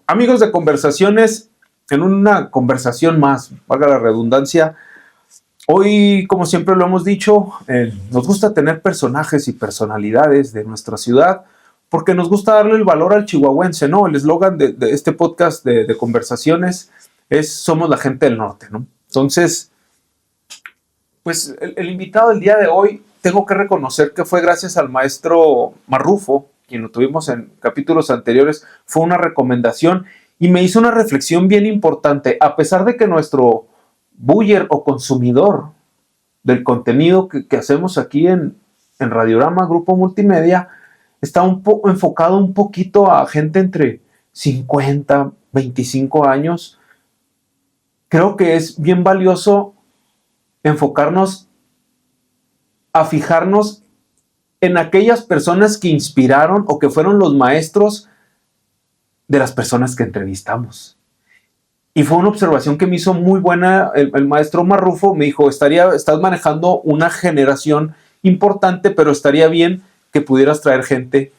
Amigos de Conversaciones, en una conversación más, valga la redundancia, hoy, como siempre lo hemos dicho, nos gusta tener personajes y personalidades de nuestra ciudad porque nos gusta darle el valor al chihuahuense, ¿no? El eslogan de este podcast de Conversaciones es Somos la gente del norte, ¿no? Entonces, pues el invitado del día de hoy, tengo que reconocer que fue gracias al maestro Marrufo, quien lo tuvimos en capítulos anteriores, fue una recomendación y me hizo una reflexión bien importante. A pesar de que nuestro buyer o consumidor del contenido que hacemos aquí en Radiorama, Grupo Multimedia, está enfocado un poquito a gente entre 50, 25 años, creo que es bien valioso enfocarnos a fijarnos en aquellas personas que inspiraron o que fueron los maestros de las personas que entrevistamos. Y fue una observación que me hizo muy buena el maestro Marrufo. Me dijo, estás manejando una generación importante, pero estaría bien que pudieras traer gente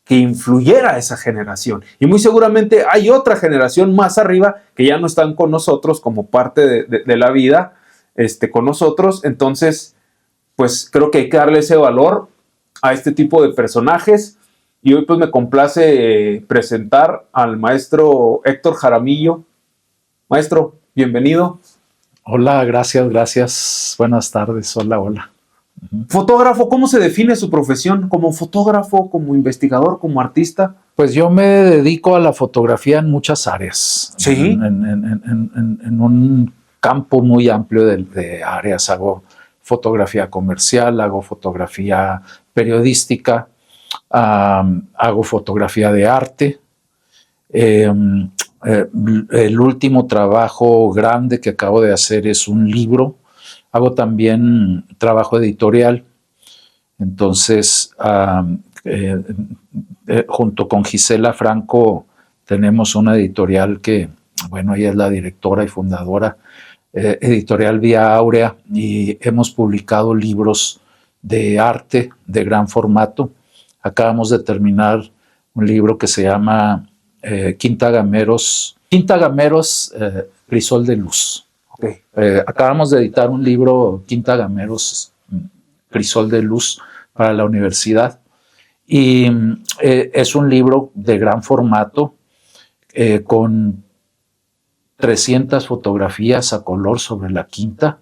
que influyera a esa generación. Y muy seguramente hay otra generación más arriba que ya no están con nosotros como parte de la vida con nosotros. Entonces, pues creo que hay que darle ese valor a este tipo de personajes. Y hoy pues me complace presentar al maestro Héctor Jaramillo. Maestro, bienvenido. Hola, gracias. Buenas tardes, hola. Fotógrafo, ¿cómo se define su profesión? ¿Como fotógrafo, como investigador, como artista? Pues yo me dedico a la fotografía en muchas áreas. Sí. En un campo muy amplio de áreas. Hago fotografía comercial, hago fotografía periodística, hago fotografía de arte. El último trabajo grande que acabo de hacer es un libro. Hago también trabajo editorial. Entonces, junto con Gisela Franco tenemos una editorial que, bueno, ella es la directora y fundadora, Editorial Vía Áurea, y hemos publicado libros de arte de gran formato. Acabamos de terminar un libro que se llama Quinta Gameros, Crisol de Luz. Okay. Acabamos de editar un libro, Quinta Gameros, Crisol de Luz, para la universidad. Y es un libro de gran formato, con 300 fotografías a color sobre la quinta.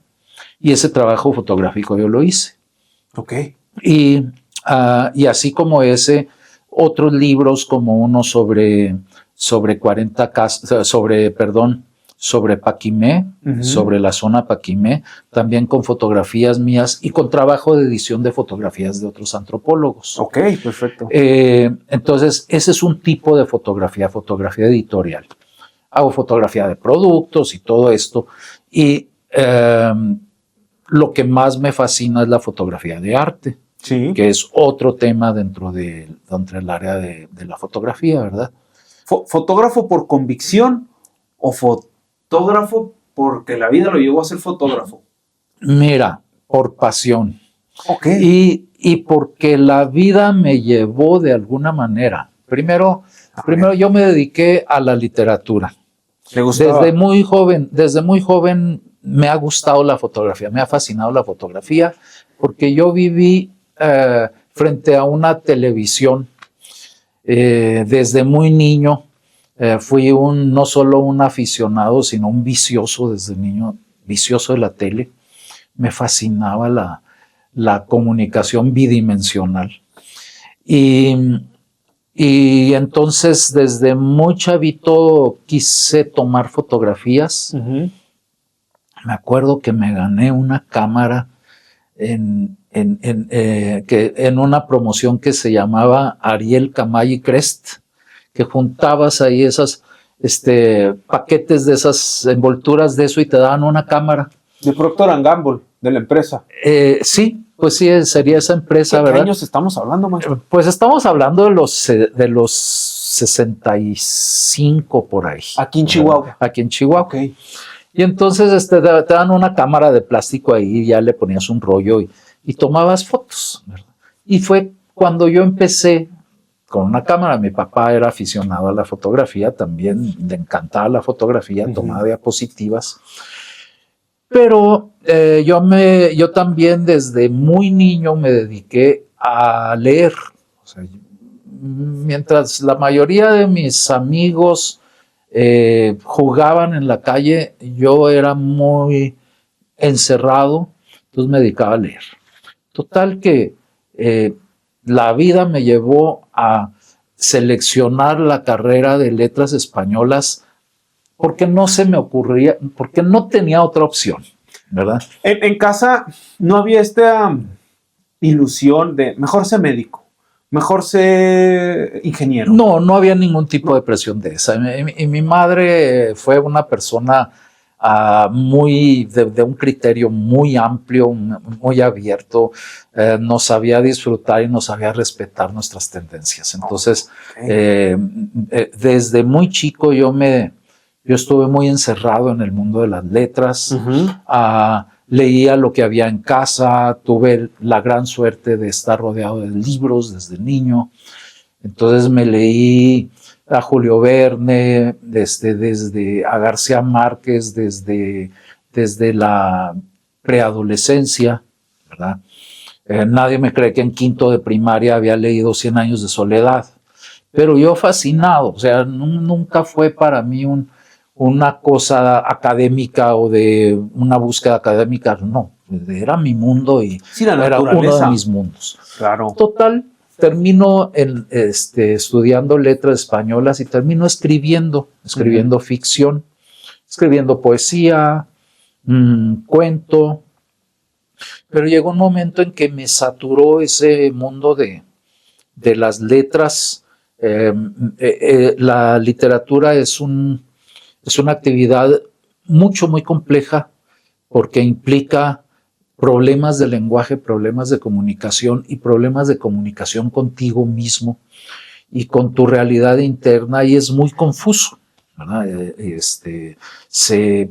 Y ese trabajo fotográfico yo lo hice. Okay. Y así como ese, otros libros como uno sobre Paquimé, sobre la zona Paquimé, también con fotografías mías y con trabajo de edición de fotografías de otros antropólogos. Ok, perfecto. Entonces, ese es un tipo de fotografía editorial. Hago fotografía de productos y todo esto. Y lo que más me fascina es la fotografía de arte, sí, que es otro tema dentro del área de la fotografía, ¿verdad? ¿Fotógrafo por convicción o fotógrafo porque la vida lo llevó a ser fotógrafo? Mira, por pasión. Ok. Y porque la vida me llevó de alguna manera. Primero yo me dediqué a la literatura. ¿Le gustaba? Desde muy joven me ha gustado la fotografía, me ha fascinado la fotografía, porque yo viví frente a una televisión desde muy niño. Fui no solo un aficionado, sino un vicioso desde niño, vicioso de la tele. Me fascinaba la comunicación bidimensional. Y entonces desde muy chavito quise tomar fotografías. Uh-huh. Me acuerdo que me gané una cámara en una promoción que se llamaba Ariel Camay y Crest, que juntabas ahí esas paquetes de esas envolturas de eso y te daban una cámara. De Procter & Gamble, de la empresa. Sí, pues sí, sería esa empresa, ¿verdad? ¿Qué años estamos hablando, maestro? Pues estamos hablando de los 65 por ahí. Aquí en Chihuahua. Aquí en Chihuahua. Okay. Y entonces te dan una cámara de plástico ahí y ya le ponías un rollo y tomabas fotos, ¿verdad? Y fue cuando yo empecé con una cámara. Mi papá era aficionado a la fotografía, también le encantaba la fotografía, tomaba diapositivas. Pero yo también desde muy niño me dediqué a leer. O sea, mientras la mayoría de mis amigos jugaban en la calle, yo era muy encerrado, entonces me dedicaba a leer. Total que la vida me llevó a seleccionar la carrera de letras españolas porque no se me ocurría, porque no tenía otra opción, ¿verdad? En casa no había esta ilusión de mejor ser médico, mejor ser ingeniero. No había ningún tipo de presión de esa. Y mi madre fue una persona de un criterio muy amplio, muy abierto, nos sabía disfrutar y nos sabía respetar nuestras tendencias. Entonces, desde muy chico yo estuve muy encerrado en el mundo de las letras. Leía lo que había en casa, tuve la gran suerte de estar rodeado de libros desde niño. Entonces me leí a Julio Verne, desde a García Márquez, desde la preadolescencia, ¿verdad? Nadie me cree que en quinto de primaria había leído 100 años de soledad, pero yo fascinado, o sea, nunca fue para mí una cosa académica o de una búsqueda académica, no, era mi mundo y era uno de mis mundos. Claro. Total, termino estudiando letras españolas y termino escribiendo ficción, escribiendo poesía, cuento, pero llegó un momento en que me saturó ese mundo de las letras. La literatura es una actividad muy compleja porque implica problemas de lenguaje, problemas de comunicación y problemas de comunicación contigo mismo y con tu realidad interna, y es muy confuso, ¿verdad? Se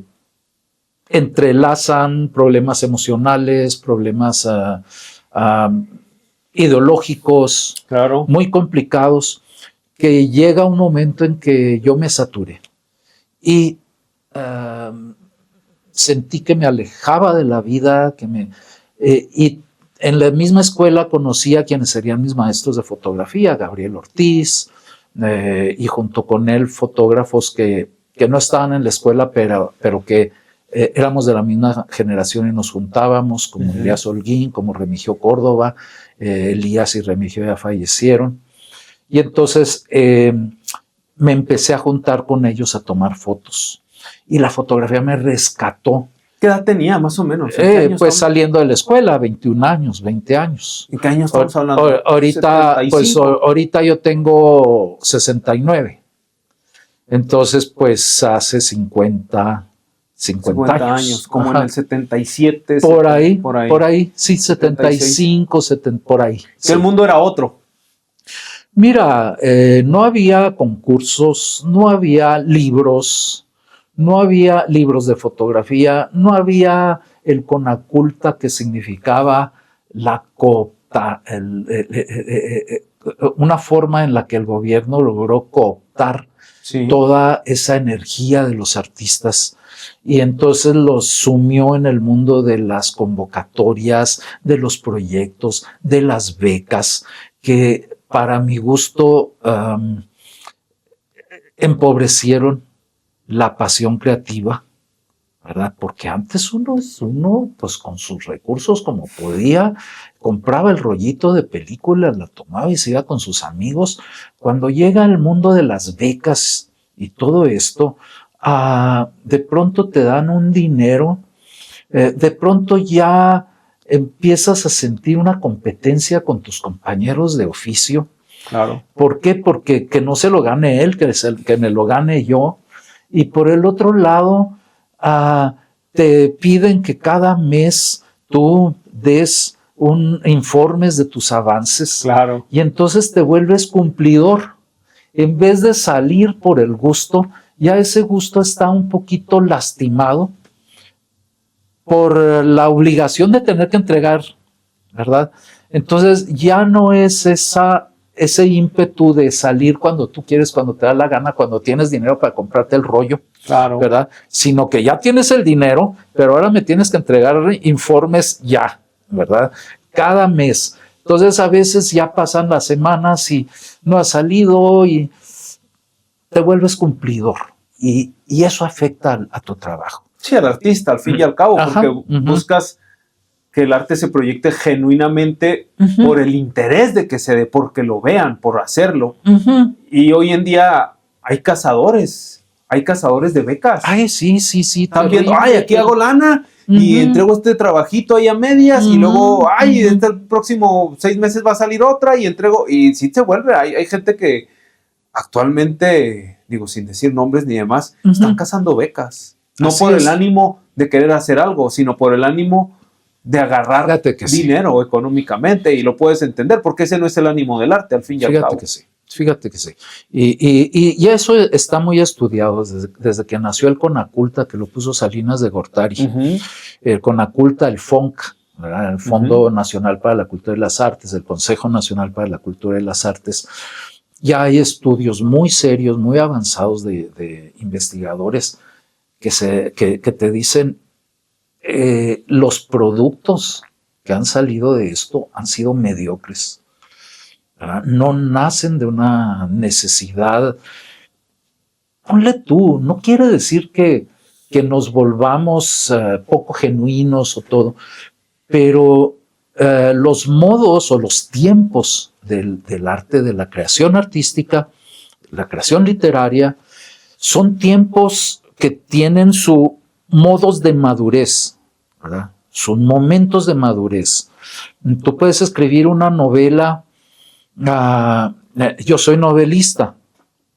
entrelazan problemas emocionales, problemas ideológicos, claro, muy complicados, que llega un momento en que yo me saturé y sentí que me alejaba de la vida, y en la misma escuela conocí a quienes serían mis maestros de fotografía, Gabriel Ortiz, y junto con él fotógrafos que no estaban en la escuela, pero que éramos de la misma generación y nos juntábamos, como Elías Holguín, como Remigio Córdoba. Elías y Remigio ya fallecieron. Y entonces me empecé a juntar con ellos a tomar fotos. Y la fotografía me rescató. ¿Qué edad tenía, más o menos? Pues saliendo de la escuela, 21 años, 20 años. ¿En qué años estamos hablando? Ahorita yo tengo 69. Entonces, pues hace 50 años. Como en el 77. Por ahí, sí, 75, 70, por ahí. Que sí. el mundo era otro. Mira, no había concursos, no había libros de fotografía, no había el Conaculta, que significaba una forma en la que el gobierno logró cooptar toda esa energía de los artistas, y entonces los sumió en el mundo de las convocatorias, de los proyectos, de las becas, que para mi gusto empobrecieron la pasión creativa, ¿verdad? Porque antes uno, pues con sus recursos como podía, compraba el rollito de películas, la tomaba y se iba con sus amigos. Cuando llega el mundo de las becas y todo esto, de pronto te dan un dinero, de pronto ya empiezas a sentir una competencia con tus compañeros de oficio. Claro. ¿Por qué? Porque que no se lo gane él, que me lo gane yo. Y por el otro lado, te piden que cada mes tú des informes de tus avances. Claro. Y entonces te vuelves cumplidor. En vez de salir por el gusto, ya ese gusto está un poquito lastimado por la obligación de tener que entregar, ¿verdad? Entonces ya no es esa ese ímpetu de salir cuando tú quieres, cuando te da la gana, cuando tienes dinero para comprarte el rollo, Claro. ¿verdad? Sino que ya tienes el dinero, pero ahora me tienes que entregar informes ya, ¿verdad? Cada mes. Entonces a veces ya pasan las semanas y no has salido y te vuelves cumplidor. Y eso afecta a tu trabajo. Sí, al artista, al fin y al cabo, Ajá, porque buscas que el arte se proyecte genuinamente por el interés de que se dé, porque lo vean, por hacerlo. Y hoy en día hay cazadores de becas. Ay, sí. Están viendo, ay, aquí hago lana y entrego este trabajito ahí a medias y luego, ay, este el próximo 6 meses va a salir otra y entrego. Y sí se vuelve, hay gente que actualmente, digo, sin decir nombres ni demás, están cazando becas. No Así por es. el ánimo de querer hacer algo, sino por el ánimo de agarrar dinero económicamente, y lo puedes entender, porque ese no es el ánimo del arte, al fin y al cabo. Fíjate que sí. Y eso está muy estudiado desde que nació el Conaculta, que lo puso Salinas de Gortari. El Conaculta, el FONC, ¿verdad? El Fondo Nacional para la Cultura y las Artes, el Consejo Nacional para la Cultura y las Artes. Ya hay estudios muy serios, muy avanzados de investigadores que te dicen los productos que han salido de esto han sido mediocres, ¿verdad? No nacen de una necesidad. Ponle tú, no quiere decir que nos volvamos poco genuinos o todo, pero los modos o los tiempos del arte, de la creación artística, la creación literaria, son tiempos que tienen sus modos de madurez, ¿verdad? Son momentos de madurez. Tú puedes escribir una novela. Yo soy novelista,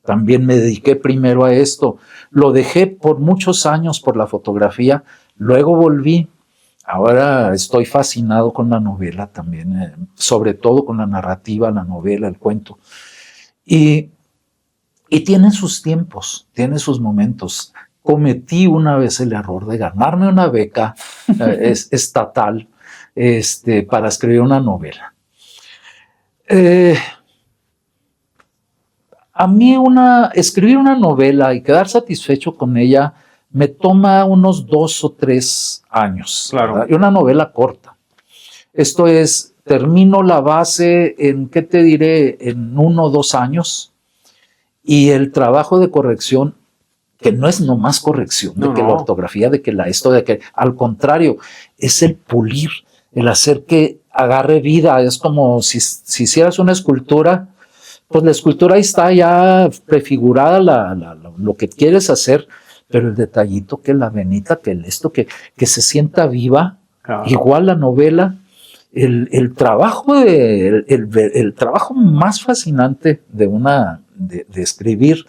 también me dediqué primero a esto. Lo dejé por muchos años por la fotografía, luego volví. Ahora estoy fascinado con la novela también, sobre todo con la narrativa, la novela, el cuento. Y tienen sus tiempos, tienen sus momentos. Cometí una vez el error de ganarme una beca estatal para escribir una novela. A mí escribir una novela y quedar satisfecho con ella me toma unos 2 o 3 años. Claro. ¿Verdad? Y una novela corta. Esto es, termino la base en, ¿qué te diré? En 1 o 2 años. Y el trabajo de corrección, que no es nomás corrección, de que la ortografía, de que al contrario, es el pulir, el hacer que agarre vida. Es como si hicieras una escultura, pues la escultura ahí está ya prefigurada, lo que quieres hacer, pero el detallito, que la venita, que esto, que se sienta viva. Claro. Igual la novela, el trabajo el trabajo más fascinante de escribir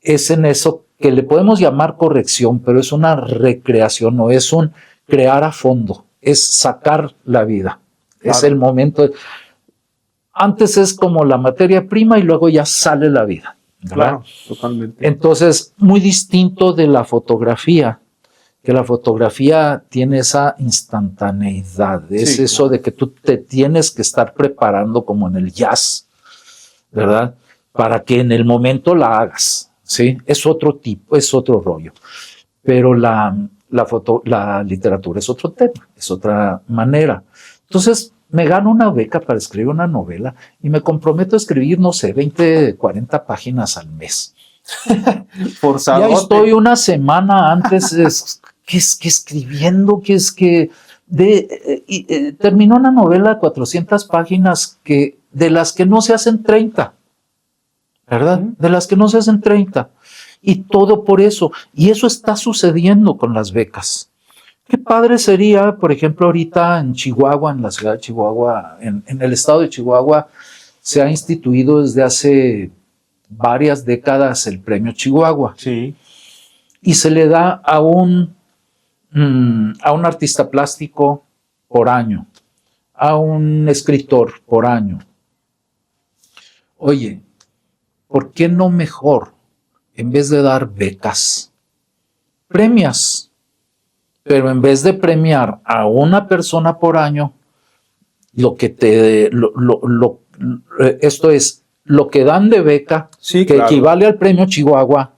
es en eso que le podemos llamar corrección, pero es una recreación, no es un crear a fondo, es sacar la vida. Claro. Es el momento. Antes es como la materia prima y luego ya sale la vida, ¿verdad? Claro, totalmente. Entonces, muy distinto de la fotografía, que la fotografía tiene esa instantaneidad, es sí, eso de que tú te tienes que estar preparando como en el jazz, ¿verdad? Para que en el momento la hagas, ¿sí? Es otro tipo, es otro rollo. Pero la literatura es otro tema, es otra manera. Entonces, me gano una beca para escribir una novela y me comprometo a escribir, no sé, 20, 40 páginas al mes. Ya estoy una semana antes escribiendo, terminó una novela de 400 páginas de las que no se hacen 30, ¿verdad? De las que no se hacen 30. Y todo por eso. Y eso está sucediendo con las becas. Qué padre sería, por ejemplo, ahorita en Chihuahua, en la ciudad de Chihuahua, en el estado de Chihuahua, se ha instituido desde hace varias décadas el premio Chihuahua. Sí. Y se le da a un artista plástico por año, a un escritor por año. Oye, ¿por qué no mejor, en vez de dar becas, premias? Pero en vez de premiar a una persona por año, esto es, lo que dan de beca, Sí, que claro. equivale al premio Chihuahua,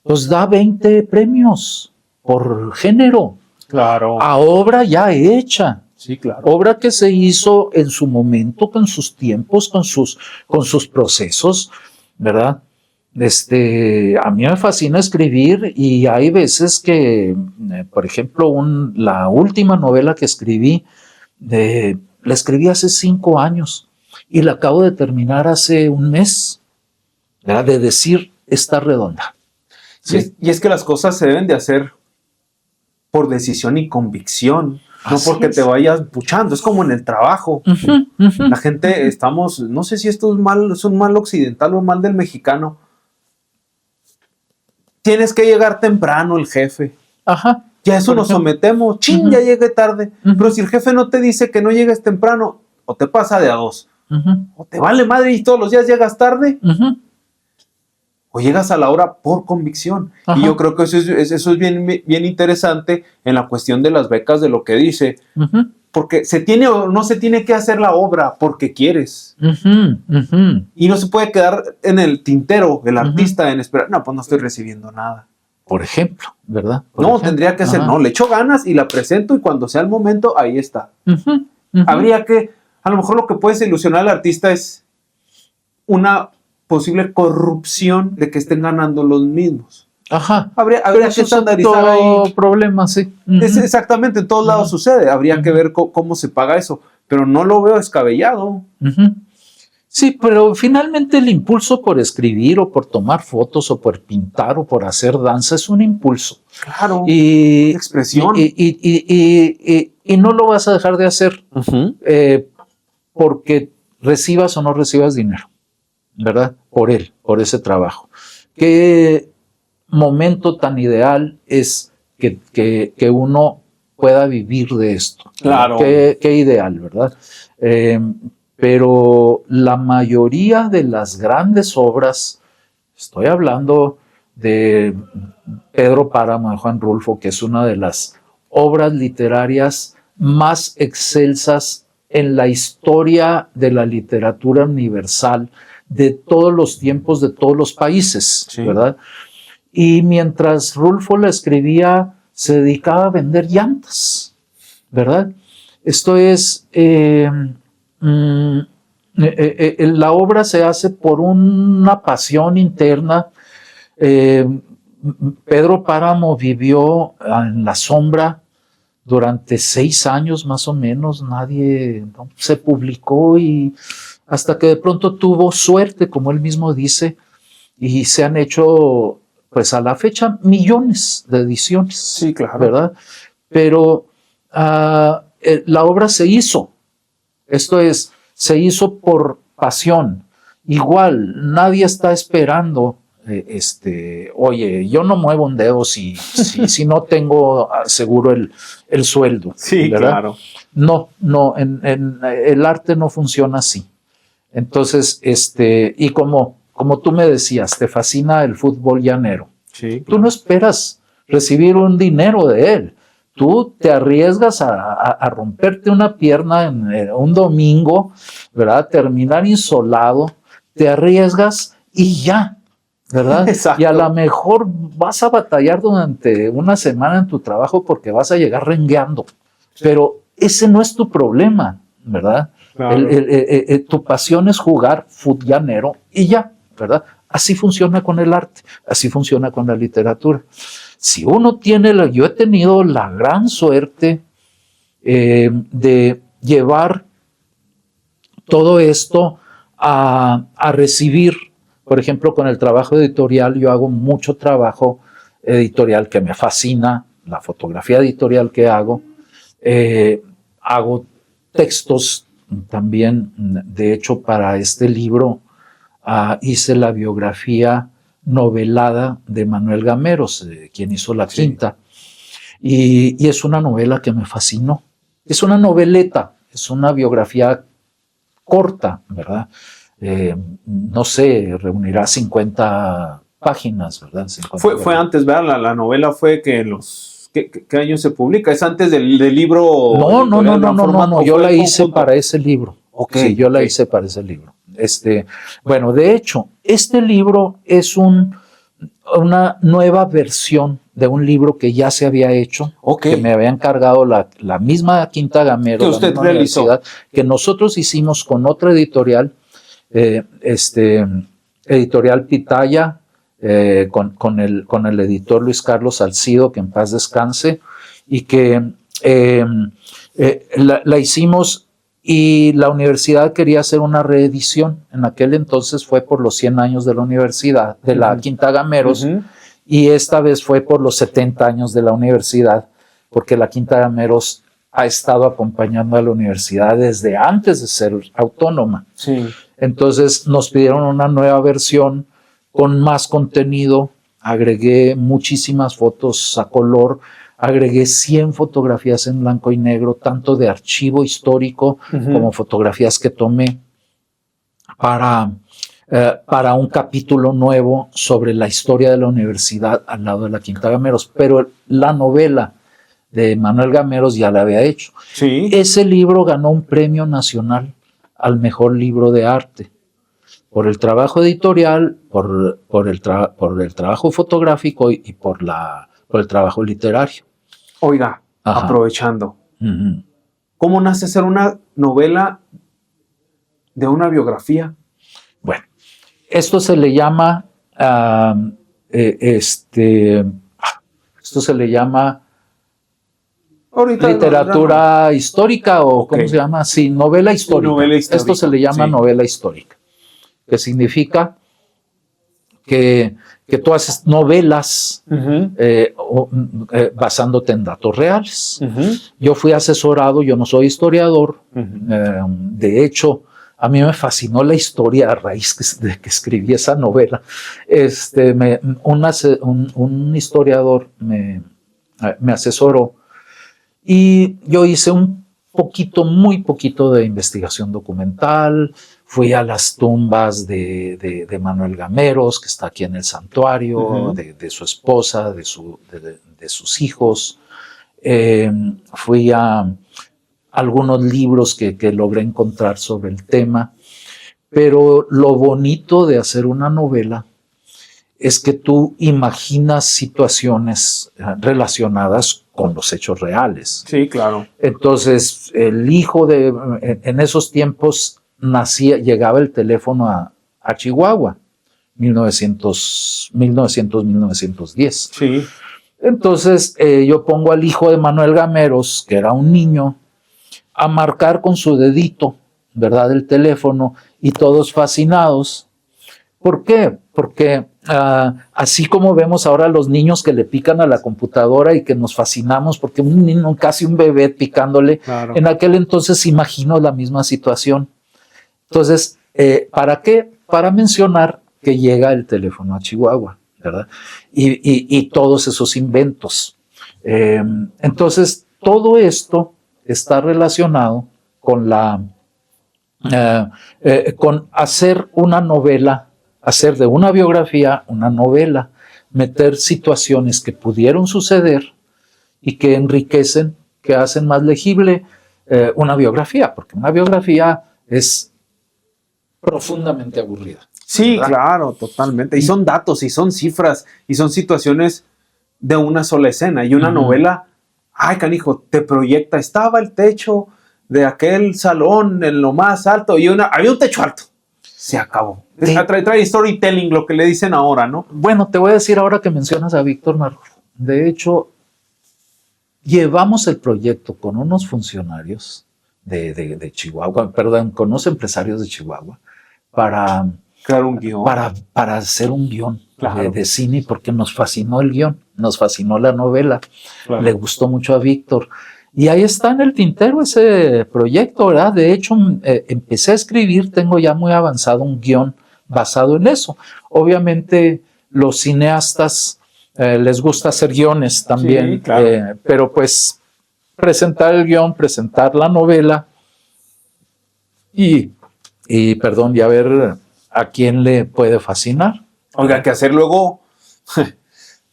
pues da 20 premios por género, Claro. a obra ya hecha. Sí, claro. Obra que se hizo en su momento, con sus tiempos, con sus procesos, ¿verdad? A mí me fascina escribir y hay veces que, por ejemplo, la última novela que escribí, la escribí hace 5 años y la acabo de terminar hace un mes, ¿verdad? De decir, está redonda. Sí. Y es que las cosas se deben de hacer por decisión y convicción. No Así porque es. te vayas puchando, es como en el trabajo. La gente estamos, no sé si esto es un mal occidental o un mal del mexicano. Tienes que llegar temprano el jefe. Ajá. Ya eso nos sometemos. Chin, ya llegué tarde. Pero si el jefe no te dice que no llegues temprano, o te pasa de a dos. O te vale madre y todos los días llegas tarde. O llegas a la hora por convicción. Ajá. Y yo creo que eso es bien interesante en la cuestión de las becas, de lo que dice. Porque se tiene o no se tiene que hacer la obra porque quieres. Y no se puede quedar en el tintero el artista en esperar. No, pues no estoy recibiendo nada. Por ejemplo, ¿verdad? Tendría que ser, no, le echo ganas y la presento y cuando sea el momento, ahí está. Habría que, a lo mejor lo que puedes ilusionar al artista es una posible corrupción de que estén ganando los mismos. Ajá. Habría que estandarizar ahí. Problema, sí. Exactamente, en todos lados sucede. Habría que ver cómo se paga eso. Pero no lo veo descabellado. Sí, pero finalmente el impulso por escribir o por tomar fotos o por pintar o por hacer danza es un impulso. Claro. Y expresión. Y no lo vas a dejar de hacer porque recibas o no recibas dinero, ¿verdad? Por ese trabajo. Qué momento tan ideal es que uno pueda vivir de esto. Claro. Qué ideal, ¿verdad? Pero la mayoría de las grandes obras, estoy hablando de Pedro Páramo de Juan Rulfo, que es una de las obras literarias más excelsas en la historia de la literatura universal de todos los tiempos, de todos los países, sí, ¿verdad? Y mientras Rulfo la escribía, se dedicaba a vender llantas, ¿verdad? Esto es, la obra se hace por una pasión interna. Pedro Páramo vivió en la sombra durante 6 años más o menos, nadie se publicó y hasta que de pronto tuvo suerte, como él mismo dice, y se han hecho, pues a la fecha, millones de ediciones. Sí, claro. ¿Verdad? Pero la obra se hizo. Esto es, se hizo por pasión. Igual, nadie está esperando, oye, yo no muevo un dedo si no tengo seguro el sueldo. Sí, ¿verdad? claro. No, en el arte no funciona así. Entonces, y como tú me decías, te fascina el fútbol llanero. Sí, claro. Tú no esperas recibir un dinero de él. Tú te arriesgas a romperte una pierna en un domingo, ¿verdad? Terminar insolado, te arriesgas y ya, ¿verdad? Exacto. Y a lo mejor vas a batallar durante una semana en tu trabajo porque vas a llegar rengueando. Pero ese no es tu problema, ¿verdad? Claro. Tu pasión es jugar fútbol llanero y ya, ¿verdad? Así funciona con el arte, así funciona con la literatura. Si uno tiene, yo he tenido la gran suerte de llevar todo esto a recibir, por ejemplo, con el trabajo editorial, yo hago mucho trabajo editorial que me fascina, la fotografía editorial que hago textos también, de hecho, para este libro hice la biografía novelada de Manuel Gameros, quien hizo La Quinta, y es una novela que me fascinó. Es una noveleta, es una biografía corta, ¿verdad? No sé, reunirá 50 páginas, ¿verdad? 50 fue antes, ¿verdad? La novela fue que en los... ¿Qué año se publica? ¿Es antes del libro? No, yo la hice conjunto? para ese libro. Okay, sí, yo la hice para ese libro. Bueno, de hecho, este libro es una nueva versión de un libro que ya se había hecho, que me había encargado la misma Quinta Gamero, que usted realizó, que nosotros hicimos con otra editorial, Editorial Pitaya, con el editor Luis Carlos Salcido, que en paz descanse, y que la hicimos, y la universidad quería hacer una reedición. En aquel entonces fue por los 100 años de la universidad, de la Quinta Gameros, y esta vez fue por los 70 años de la universidad, porque la Quinta Gameros ha estado acompañando a la universidad desde antes de ser autónoma. Sí. Entonces nos pidieron una nueva versión con más contenido, agregué muchísimas fotos a color, agregué 100 fotografías en blanco y negro, tanto de archivo histórico como fotografías que tomé para un capítulo nuevo sobre la historia de la universidad al lado de la Quinta Gameros. Pero la novela de Manuel Gameros ya la había hecho. Sí. Ese libro ganó un premio nacional al mejor libro de arte por el trabajo editorial, por el trabajo fotográfico y por el trabajo literario. Oiga, aprovechando, ¿cómo nace hacer una novela de una biografía? Bueno, esto se le llama, literatura histórica, o ¿cómo se llama? Sí, novela histórica. Novela histórica. Esto se le llama novela histórica, que significa que tú haces novelas basándote en datos reales. Yo fui asesorado, yo no soy historiador, de hecho, a mí me fascinó la historia a raíz de que escribí esa novela. Un historiador me asesoró, y yo hice muy poquito de investigación documental. Fui a las tumbas de Manuel Gameros, que está aquí en el santuario, de su esposa, de sus hijos. Fui a algunos libros que logré encontrar sobre el tema. Pero lo bonito de hacer una novela es que tú imaginas situaciones relacionadas con los hechos reales. Sí, claro. Entonces, el hijo en esos tiempos llegaba el teléfono a Chihuahua, 1910. Sí. Entonces, yo pongo al hijo de Manuel Gameros, que era un niño, a marcar con su dedito, ¿verdad?, el teléfono, y todos fascinados. ¿Por qué? Porque así como vemos ahora a los niños que le pican a la computadora y que nos fascinamos porque un niño, casi un bebé picándole, claro, en aquel entonces imagino la misma situación. Entonces, ¿para qué? Para mencionar que llega el teléfono a Chihuahua, ¿verdad? Y todos esos inventos. Entonces, todo esto está relacionado con con hacer una novela, hacer de una biografía una novela, meter situaciones que pudieron suceder y que enriquecen, que hacen más legible una biografía, porque una biografía es profundamente aburrida. Sí, ¿verdad? Claro, totalmente. Y son datos, y son cifras, y son situaciones de una sola escena. Y una novela, ay, canijo, te proyecta. Estaba el techo de aquel salón en lo más alto y había un techo alto. Se acabó. Sí. Trae storytelling, lo que le dicen ahora, ¿no? Bueno, te voy a decir ahora que mencionas a Víctor Marrufo. De hecho, llevamos el proyecto con unos funcionarios de Chihuahua, perdón, con unos empresarios de Chihuahua, para crear un guión. Para hacer un guión, claro, de cine, porque nos fascinó el guión, nos fascinó la novela, claro, le gustó mucho a Víctor. Y ahí está en el tintero ese proyecto, ¿verdad? De hecho, empecé a escribir, tengo ya muy avanzado un guión basado en eso. Obviamente, los cineastas les gusta hacer guiones también, sí, claro, pero pues presentar el guión, presentar la novela y a ver a quién le puede fascinar. Oiga, que hacer luego,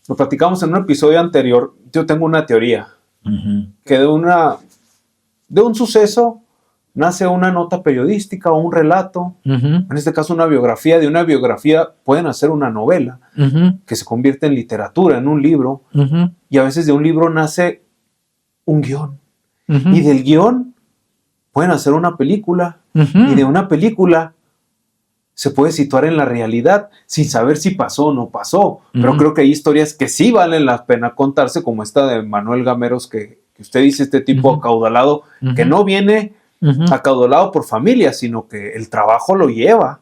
lo platicamos en un episodio anterior, yo tengo una teoría. Que de un suceso nace una nota periodística o un relato, Ujú, en este caso una biografía, de una biografía pueden hacer una novela ujú, que se convierte en literatura, en un libro, ujú, y a veces de un libro nace un guión, ujú, y del guión pueden hacer una película, ujú. y de una película se puede situar en la realidad sin saber si pasó o no pasó. Pero Ujú. creo que hay historias que sí valen la pena contarse, como esta de Manuel Gameros, que usted dice, este tipo Ujú. acaudalado, que Ujú. no viene Ujú. acaudalado por familia, sino que el trabajo lo lleva.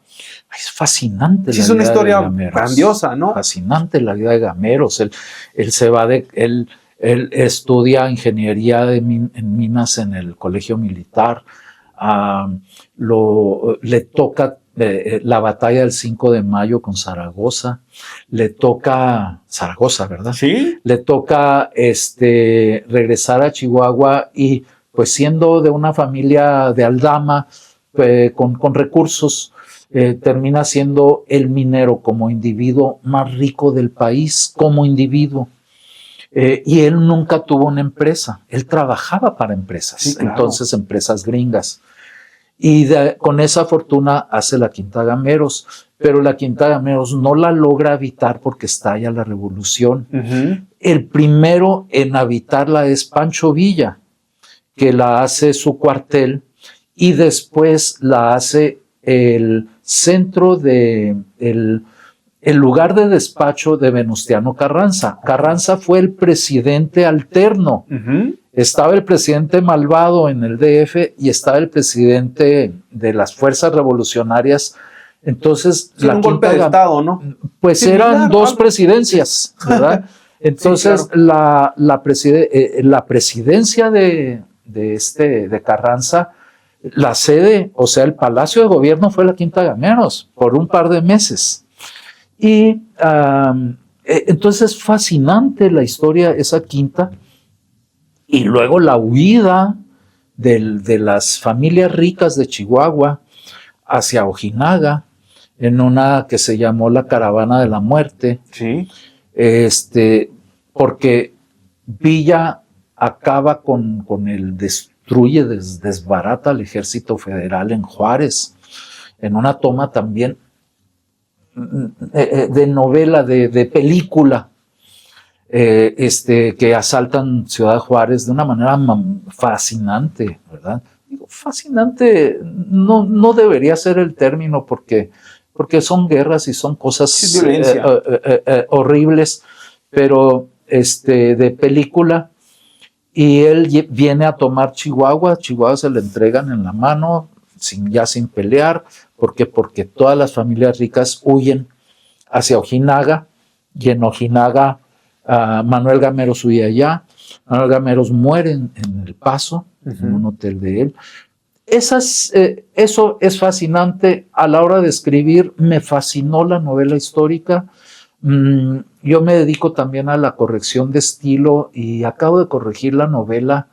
Es fascinante Sí, la es una vida de historia Gameros. grandiosa, ¿no? Fascinante la vida de Gameros. Él se va él estudia ingeniería en minas en el colegio militar. Le toca la batalla del 5 de mayo con Zaragoza. Le toca Zaragoza, ¿verdad? Sí. Le toca regresar a Chihuahua y pues siendo de una familia de Aldama, con recursos, termina siendo el minero como individuo más rico del país, como individuo. Y él nunca tuvo una empresa, él trabajaba para empresas, Sí, claro. entonces empresas gringas. Y con esa fortuna hace la Quinta Gameros, pero la Quinta Gameros no la logra habitar porque estalla la revolución. El primero en habitarla es Pancho Villa, que la hace su cuartel, y después la hace el centro el lugar de despacho de Venustiano Carranza. Carranza fue el presidente alterno. Estaba el presidente malvado en el DF y estaba el presidente de las fuerzas revolucionarias. Entonces, Sí, un golpe de Estado, ¿no? Pues Similar, eran dos algo. presidencias, ¿verdad? Entonces, Sí, claro. la presidencia de Carranza, la sede, o sea, el Palacio de Gobierno fue la Quinta Gameros por un par de meses. Y entonces es fascinante la historia, esa quinta, y luego la huida de las familias ricas de Chihuahua hacia Ojinaga, en una que se llamó la Caravana de la Muerte, Sí. porque Villa acaba con el destruye, desbarata al ejército federal en Juárez, en una toma también de novela, de película, que asaltan Ciudad Juárez de una manera fascinante, ¿verdad? Digo, fascinante no debería ser el término porque son guerras y son cosas Sí, violencia. horribles, pero de película. Y él viene a tomar Chihuahua se le entregan en la mano, ya sin pelear. ¿Por qué? Porque todas las familias ricas huyen hacia Ojinaga, y en Ojinaga Manuel Gameros huye allá. Manuel Gameros muere en El Paso, en un hotel de él. Eso es fascinante. A la hora de escribir me fascinó la novela histórica. Yo me dedico también a la corrección de estilo y acabo de corregir la novela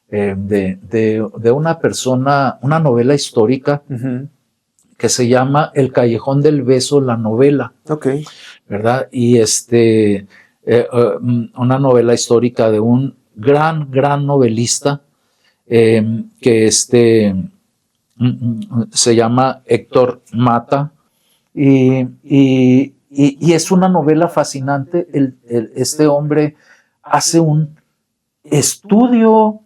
de una persona, una novela histórica que se llama El Callejón del Beso, la novela. Ok. ¿Verdad? Y una novela histórica de un gran novelista que se llama Héctor Mata, y es una novela fascinante. Este hombre hace un estudio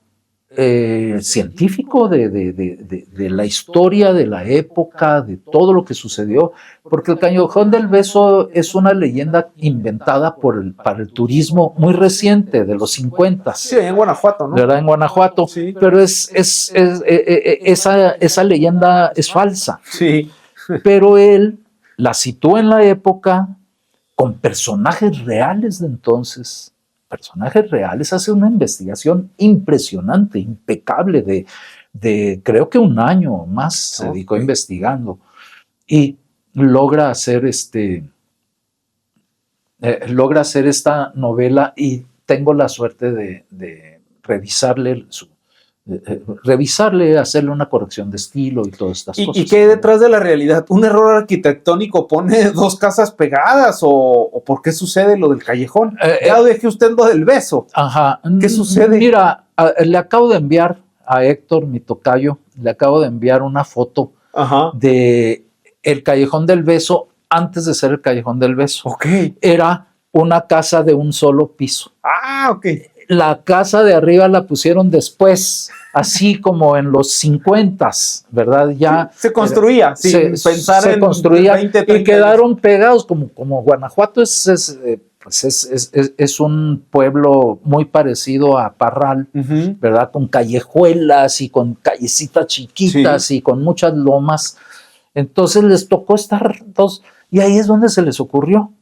científico de la historia, de la época, de todo lo que sucedió, porque el Callejón del Beso es una leyenda inventada para el turismo muy reciente, de los 50. Sí, en Guanajuato, ¿no? ¿Verdad? En Guanajuato. Sí. Pero esa leyenda es falsa. Sí. Pero él la sitúa en la época con personajes reales de entonces. Hace una investigación impresionante, impecable, de creo que un año o más se dedicó investigando, y logra hacer esta novela, y tengo la suerte de revisarle, hacerle una corrección de estilo y todas estas cosas. ¿Y qué hay detrás de la realidad? ¿Un error arquitectónico pone dos casas pegadas o por qué sucede lo del callejón? Ya deje usted lo del beso. Ajá. ¿Qué sucede? Mira, le acabo de enviar a Héctor, mi tocayo, le acabo de enviar una foto Ajá. de el Callejón del Beso antes de ser el Callejón del Beso. Ok. Era una casa de un solo piso. Ah, ok. La casa de arriba la pusieron después, así como en los 50s, ¿verdad? Ya Se construía, sin pensar se en construía 20, y 30 quedaron pegados, como Guanajuato es un pueblo muy parecido a Parral, Ujú. ¿verdad? Con callejuelas y con callecitas chiquitas y con muchas lomas. Entonces les tocó estar dos, y ahí es donde se les ocurrió,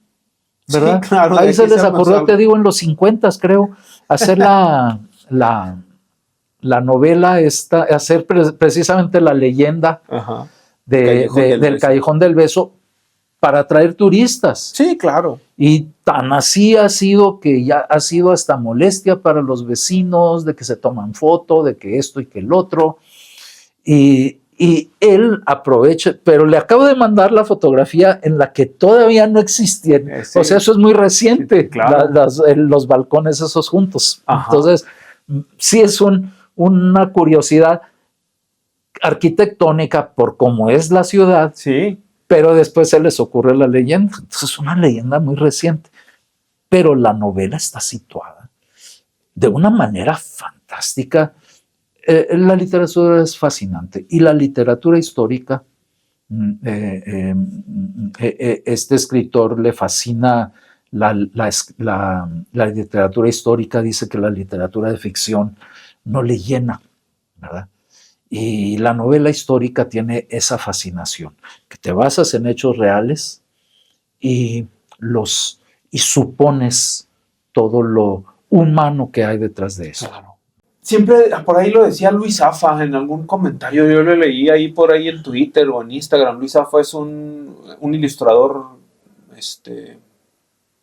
¿verdad? Sí, claro, de Ahí aquí se les arma ocurrió, algo. te digo, en los 50s, creo, hacer la novela esta, hacer precisamente la leyenda Ajá. del Beso. Callejón del Beso para atraer turistas. Sí, claro. Y tan así ha sido que ya ha sido hasta molestia para los vecinos, de que se toman foto, de que esto y que el otro. Y él aprovecha, pero le acabo de mandar la fotografía en la que todavía no existían. Sí. O sea, eso es muy reciente, Sí, claro. los balcones esos juntos. Ajá. Entonces, sí es una curiosidad arquitectónica por cómo es la ciudad, Sí. pero después se les ocurre la leyenda. Entonces, es una leyenda muy reciente. Pero la novela está situada de una manera fantástica. La literatura es fascinante y la literatura histórica, este escritor le fascina la literatura histórica, dice que la literatura de ficción no le llena, ¿verdad? Y la novela histórica tiene esa fascinación, que te basas en hechos reales y supones todo lo humano que hay detrás de eso. Claro. Siempre por ahí lo decía Luis Zaffa en algún comentario, yo lo leí ahí por ahí en Twitter o en Instagram. Luis Zaffa es un ilustrador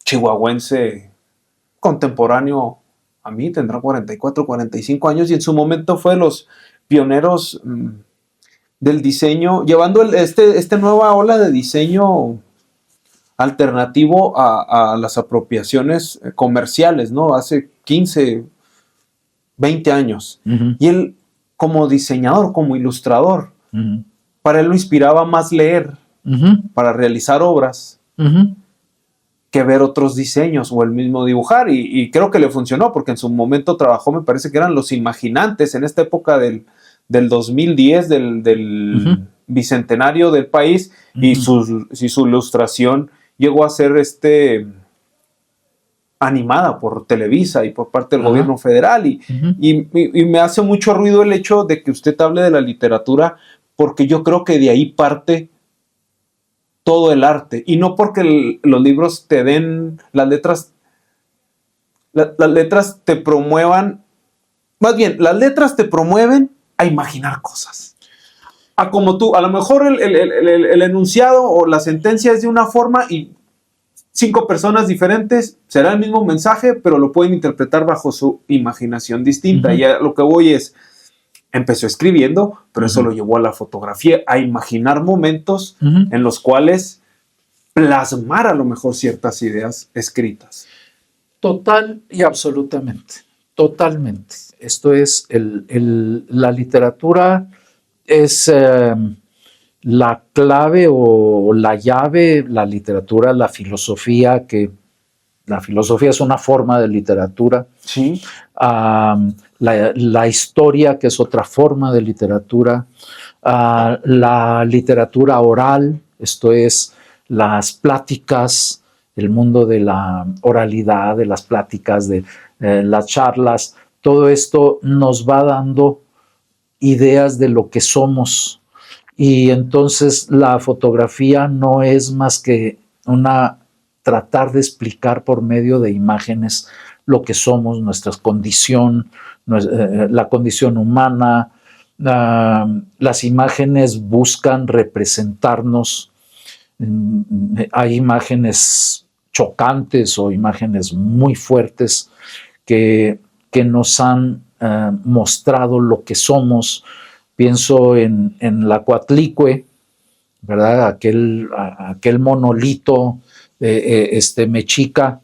chihuahuense contemporáneo a mí, tendrá 44, 45 años y en su momento fue de los pioneros del diseño, llevando esta nueva ola de diseño alternativo a las apropiaciones comerciales, ¿no? Hace 15, 20 años. Uh-huh. Y él, como diseñador, como ilustrador, Uh-huh. para él lo inspiraba más leer Uh-huh. para realizar obras Uh-huh. que ver otros diseños o el mismo dibujar. Y creo que le funcionó, porque en su momento trabajó, me parece que eran Los Imaginantes, en esta época del 2010, del Uh-huh. bicentenario del país, Uh-huh. y su ilustración llegó a ser animada por Televisa y por parte del gobierno federal y me hace mucho ruido el hecho de que usted hable de la literatura, porque yo creo que de ahí parte todo el arte, y no porque los libros te den las letras te promuevan, más bien las letras te promueven a imaginar cosas, a como tú, a lo mejor el enunciado o la sentencia es de una forma y 5 personas diferentes, será el mismo mensaje, pero lo pueden interpretar bajo su imaginación distinta. Uh-huh. Y a lo que voy es, empezó escribiendo, pero eso lo llevó a la fotografía, a imaginar momentos en los cuales plasmar a lo mejor ciertas ideas escritas. Total y absolutamente, totalmente. Esto es, la literatura es la clave o la llave, la literatura, la filosofía, que la filosofía es una forma de literatura. Sí. La historia, que es otra forma de literatura. La literatura oral, esto es las pláticas, el mundo de la oralidad, de las pláticas, de las charlas. Todo esto nos va dando ideas de lo que somos. Y entonces la fotografía no es más que tratar de explicar por medio de imágenes lo que somos, nuestra condición, la condición humana. Las imágenes buscan representarnos. Hay imágenes chocantes o imágenes muy fuertes que nos han mostrado lo que somos. Pienso en la Coatlicue, ¿verdad? Aquel monolito mexica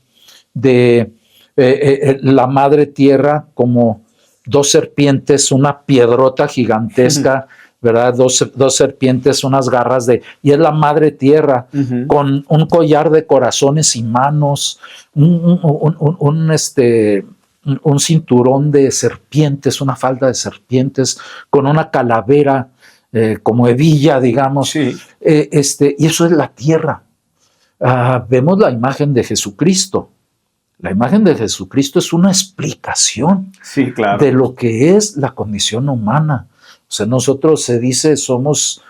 de la madre tierra como dos serpientes, una piedrota gigantesca, ¿verdad? Dos serpientes, unas garras y es la madre tierra, con un collar de corazones y manos, un cinturón de serpientes, una falda de serpientes, con una calavera como hebilla, digamos. Sí. Y eso es la tierra. Vemos la imagen de Jesucristo. La imagen de Jesucristo es una explicación, sí, claro, de lo que es la condición humana. O sea, nosotros se dice somos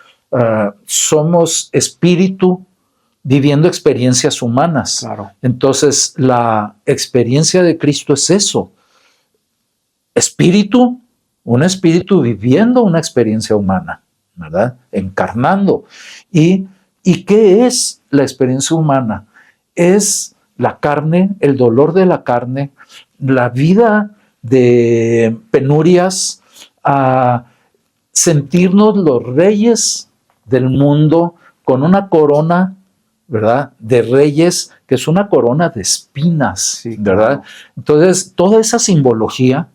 espíritu viviendo experiencias humanas. Claro. Entonces, la experiencia de Cristo es eso. Espíritu, un espíritu viviendo una experiencia humana, ¿verdad? Encarnando. ¿Y qué es la experiencia humana? Es la carne, el dolor de la carne, la vida de penurias, a sentirnos los reyes del mundo con una corona, ¿verdad? De reyes, que es una corona de espinas, sí, ¿verdad? Claro. Entonces, toda esa simbología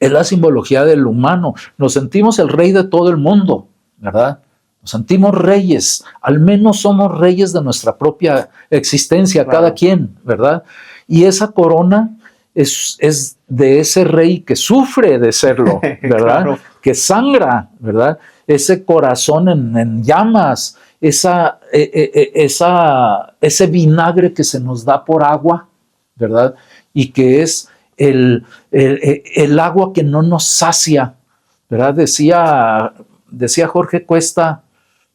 es la simbología del humano. Nos sentimos el rey de todo el mundo, ¿verdad? Nos sentimos reyes, al menos somos reyes de nuestra propia existencia, claro, cada quien, ¿verdad? Y esa corona es de ese rey que sufre de serlo, ¿verdad? Claro. Que sangra, ¿verdad? Ese corazón en llamas, ese vinagre que se nos da por agua, ¿verdad? Y que es el agua que no nos sacia, ¿verdad? Decía Jorge Cuesta,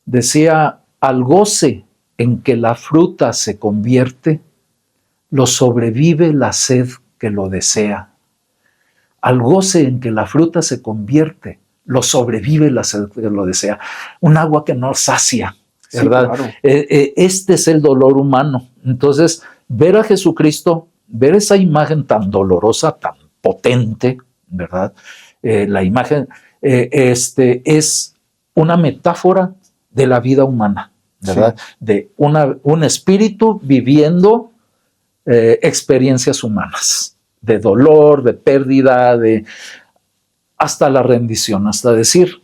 decía, al goce en que la fruta se convierte, lo sobrevive la sed que lo desea. Al goce en que la fruta se convierte, lo sobrevive la sed que lo desea. Un agua que no sacia, ¿verdad? Sí, claro. Este es el dolor humano. Entonces, ver a Jesucristo, ver esa imagen tan dolorosa, tan potente, ¿verdad? La imagen es una metáfora de la vida humana, ¿verdad? Sí. De un espíritu viviendo experiencias humanas, de dolor, de pérdida, hasta la rendición, hasta decir,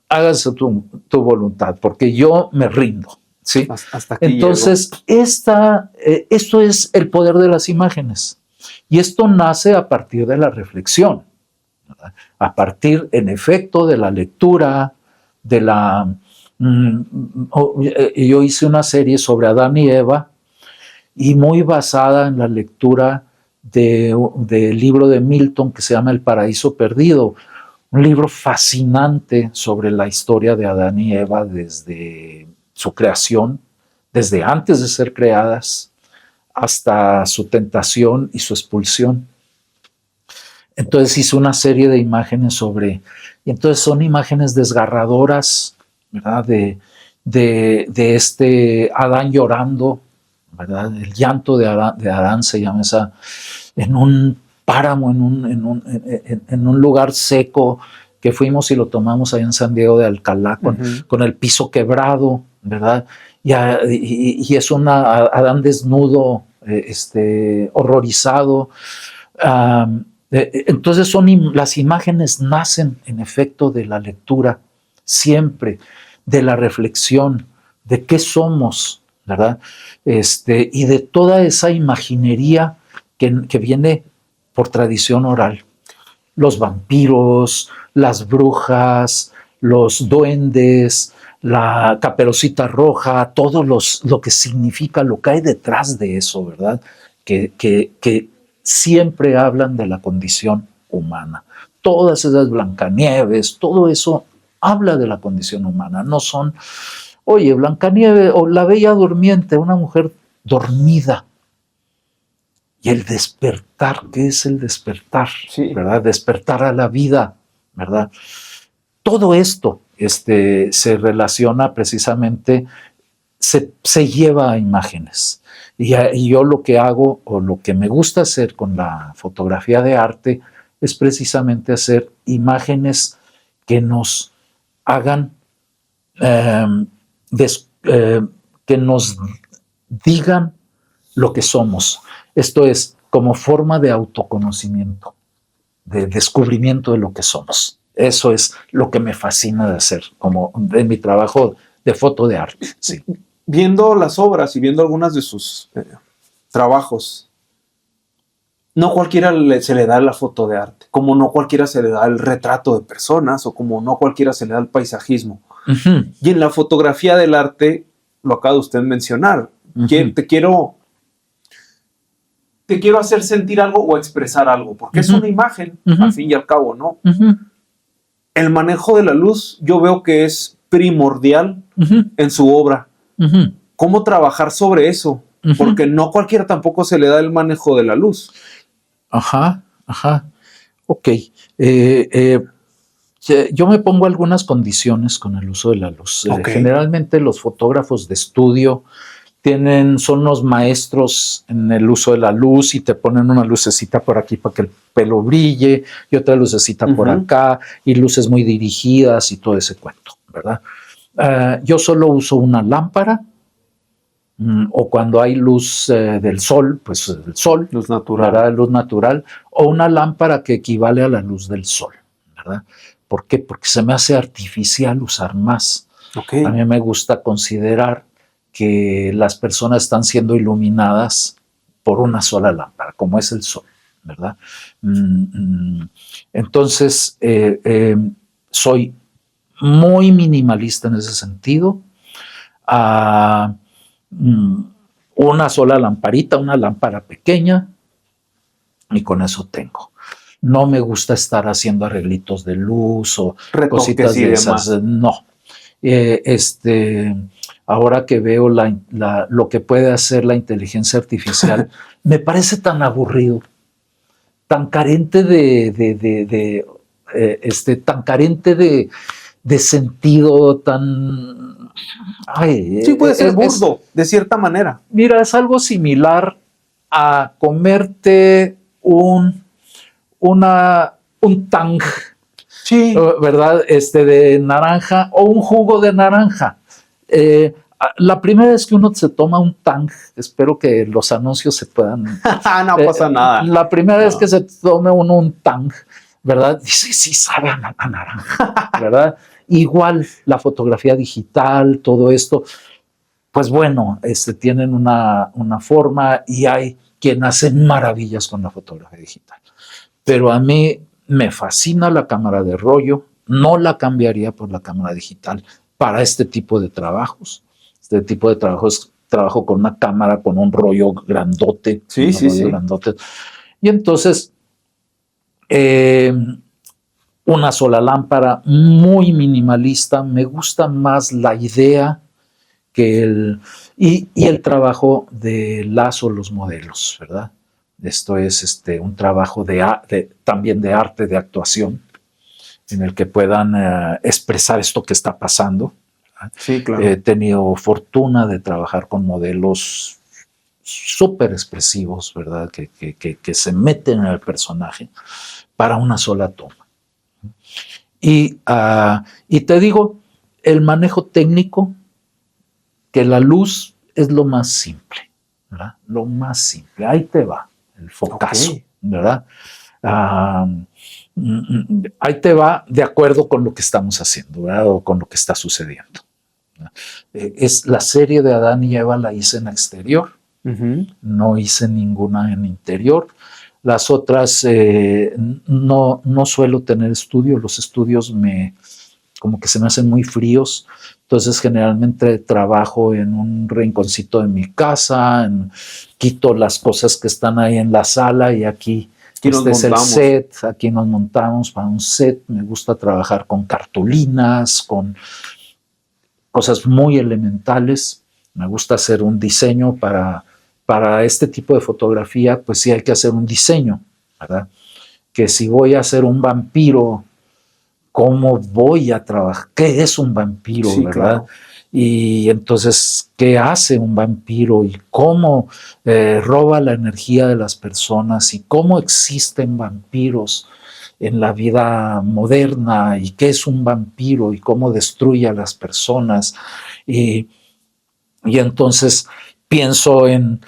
hágase tu voluntad, porque yo me rindo, ¿sí? Hasta aquí entonces, esto es el poder de las imágenes. Y esto nace a partir de la reflexión, ¿verdad? A partir, en efecto, de la lectura, de la... yo hice una serie sobre Adán y Eva, y muy basada en la lectura del libro de Milton que se llama El Paraíso Perdido, un libro fascinante sobre la historia de Adán y Eva desde su creación, desde antes de ser creadas, hasta su tentación y su expulsión. Entonces hizo una serie de imágenes y entonces son imágenes desgarradoras, ¿verdad? De este Adán llorando, ¿verdad? El llanto de Adán se llama en un páramo, en un lugar seco que fuimos y lo tomamos ahí en San Diego de Alcalá con el piso quebrado, ¿verdad? Y es Adán desnudo, horrorizado. Entonces las imágenes nacen en efecto de la lectura, siempre, de la reflexión, de qué somos, ¿verdad? Y de toda esa imaginería que viene por tradición oral. Los vampiros, las brujas, los duendes, la Caperucita Roja, todo lo que significa, lo que hay detrás de eso, ¿verdad? Que siempre hablan de la condición humana. Todas esas Blancanieves, todo eso habla de la condición humana. No son, oye, Blancanieves o la Bella Durmiente, una mujer dormida. Y el despertar, ¿qué es el despertar? Sí. ¿Verdad? Despertar a la vida, ¿verdad? Todo esto se relaciona precisamente, se lleva a imágenes. Y yo lo que hago, o lo que me gusta hacer con la fotografía de arte, es precisamente hacer imágenes que nos hagan, que nos digan lo que somos. Esto es como forma de autoconocimiento. de descubrimiento de lo que somos. Eso es lo que me fascina de hacer, como de mi trabajo de foto de arte. Sí. Viendo las obras y viendo algunas de sus trabajos, no cualquiera se le da la foto de arte, como no cualquiera se le da el retrato de personas o como no cualquiera se le da el paisajismo. Uh-huh. Y en la fotografía del arte, lo acaba de usted mencionar, Uh-huh. te quiero hacer sentir algo o expresar algo, porque es una imagen, al fin y al cabo, ¿no? El manejo de la luz yo veo que es primordial en su obra. ¿Cómo trabajar sobre eso? Porque no cualquiera tampoco se le da el manejo de la luz. Ajá. Ok. Yo me pongo algunas condiciones con el uso de la luz. Okay. Generalmente los fotógrafos de estudio son los maestros en el uso de la luz y te ponen una lucecita por aquí para que el pelo brille y otra lucecita por acá y luces muy dirigidas y todo ese cuento, ¿verdad? Yo solo uso una lámpara o cuando hay luz del sol, pues el sol, luz natural, ¿verdad? Luz natural, o una lámpara que equivale a la luz del sol, ¿verdad? ¿Por qué? Porque se me hace artificial usar más. Okay. A mí me gusta considerar que las personas están siendo iluminadas por una sola lámpara, como es el sol, ¿verdad? Entonces, soy muy minimalista en ese sentido. Una sola lamparita, una lámpara pequeña, y con eso tengo. No me gusta estar haciendo arreglitos de luz o retoques cositas de esas. No. Ahora que veo lo que puede hacer la inteligencia artificial, me parece tan aburrido, tan carente tan carente de sentido, tan... sí, puede ser burdo, de cierta manera. Mira, es algo similar a comerte un tang, sí, ¿verdad? De naranja o un jugo de naranja. La primera vez que uno se toma un tang, espero que los anuncios se puedan... no pasa nada. La primera vez que se tome uno un tang, ¿verdad? Dice, sí sabe a naranja, ¿verdad? Igual la fotografía digital, todo esto, pues bueno, tienen una forma y hay quien hace maravillas con la fotografía digital. Pero a mí me fascina la cámara de rollo, no la cambiaría por la cámara digital para este tipo de trabajos. Este tipo de trabajos, trabajo con una cámara, con un rollo grandote. Sí. Grandote. Y entonces, una sola lámpara, muy minimalista. Me gusta más la idea que el trabajo de los modelos, ¿verdad? Esto es un trabajo también de arte, de actuación, en el que puedan expresar esto que está pasando. Sí, claro. He tenido fortuna de trabajar con modelos súper expresivos, ¿verdad? Que se meten en el personaje para una sola toma. Y te digo, el manejo técnico, que la luz es lo más simple, ¿verdad? Lo más simple. Ahí te va el focazo, okay, ¿verdad? Ahí te va de acuerdo con lo que estamos haciendo, ¿verdad? O con lo que está sucediendo. Es la serie de Adán y Eva, la hice en exterior, no hice ninguna en interior. Las otras no suelo tener estudio, los estudios como que se me hacen muy fríos, entonces generalmente trabajo en un rinconcito de mi casa, quito las cosas que están ahí en la sala y aquí este es el set, aquí nos montamos para un set. Me gusta trabajar con cartulinas, con cosas muy elementales. Me gusta hacer un diseño para este tipo de fotografía, pues sí hay que hacer un diseño, ¿verdad? Que si voy a hacer un vampiro, ¿cómo voy a trabajar? ¿Qué es un vampiro, sí, verdad? Claro. Y entonces, ¿qué hace un vampiro? Y cómo roba la energía de las personas y cómo existen vampiros en la vida moderna y qué es un vampiro y cómo destruye a las personas. Y entonces pienso en